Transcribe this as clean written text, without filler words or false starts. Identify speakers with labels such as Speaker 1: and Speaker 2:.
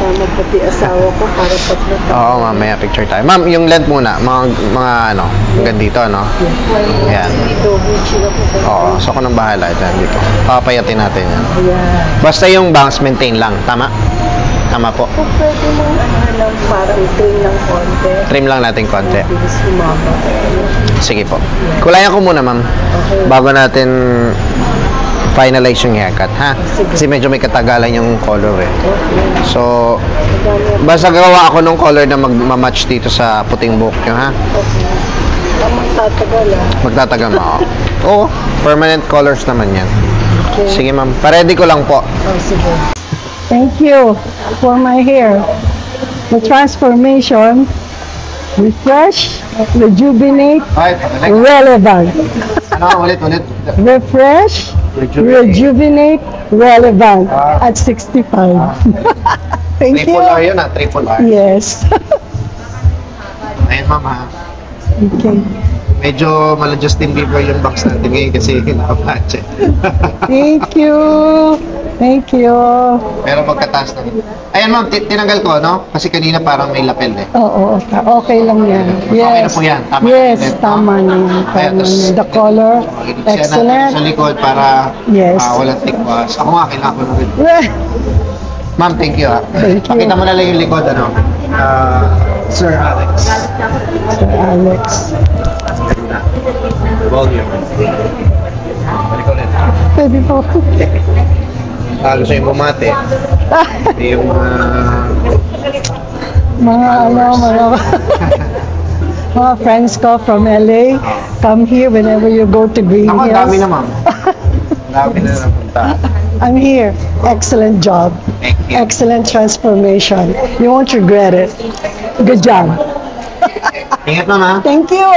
Speaker 1: kasama pati asawa ko para tatlo.
Speaker 2: Oo, mamaya picture tayo. Ma'am, yung length muna. Mga ano, hanggang dito, no? Ayan. Oo, so ako nang bahala. Ito, dito. Papayatin natin yan. Basta yung bangs, maintain lang. Tama? Tama po.
Speaker 1: Kung pwede mong lang, parang trim ng konti.
Speaker 2: Trim lang natin konti.
Speaker 1: Bilis lumaba.
Speaker 2: Sige po. Kulayan ko muna, ma'am.
Speaker 1: Okay.
Speaker 2: Bago natin finalize yung haircut, ha? Kasi medyo may katagalan yung color, eh. So, basta gawa ako ng color na magmamatch dito sa puting buhok nyo, ha?
Speaker 1: Okay. Magtatagal,
Speaker 2: Magtatagal mo, oo. Permanent colors naman yan.
Speaker 1: Okay.
Speaker 2: Sige, ma'am. Pa-ready ko lang po.
Speaker 1: Oh, sige. Thank you for my hair. The transformation, refresh, rejuvenate, relevant.
Speaker 2: Ano, ulit.
Speaker 1: Refresh, rejuvenate, relevant at 65. Thank you.
Speaker 2: Triple R yun, Triple R.
Speaker 1: Yes.
Speaker 2: Ayun, ma'am, ha?
Speaker 1: Okay.
Speaker 2: Medyo mala Justin Bieber yung box natin ngayon kasi naka-budget.
Speaker 1: Thank you. Thank you.
Speaker 2: Pero pagkataas na. Ayan, ma'am, tinanggal ko, no? Kasi kanina parang may lapel, eh.
Speaker 1: Oo, okay lang yan.
Speaker 2: Okay
Speaker 1: Yes.
Speaker 2: na po yan. Tama
Speaker 1: yes,
Speaker 2: na,
Speaker 1: tama na yan.
Speaker 2: Ayan,
Speaker 1: The color,
Speaker 2: Sa
Speaker 1: excellent.
Speaker 2: likod para
Speaker 1: Yes.
Speaker 2: walang tikwas. Ako nga, kailangan ko na rin. Ma'am, thank you, ha.
Speaker 1: Thank you.
Speaker 2: Pakita mo na lang yung likod, ano? Sir Alex.
Speaker 1: Sir Alex.
Speaker 2: Volume. Balik ulit.
Speaker 1: Pwede po.
Speaker 2: Gusto yung bumate. Yung
Speaker 1: mga mga friends ko from LA, come here whenever you go to Green
Speaker 2: ako,
Speaker 1: Hills.
Speaker 2: dami na, ma'am. Dami na napunta.
Speaker 1: I'm here. Excellent job.
Speaker 2: Thank you.
Speaker 1: Excellent transformation. You won't regret it. Good job.
Speaker 2: Ingat, ma'am, ha?
Speaker 1: Thank you.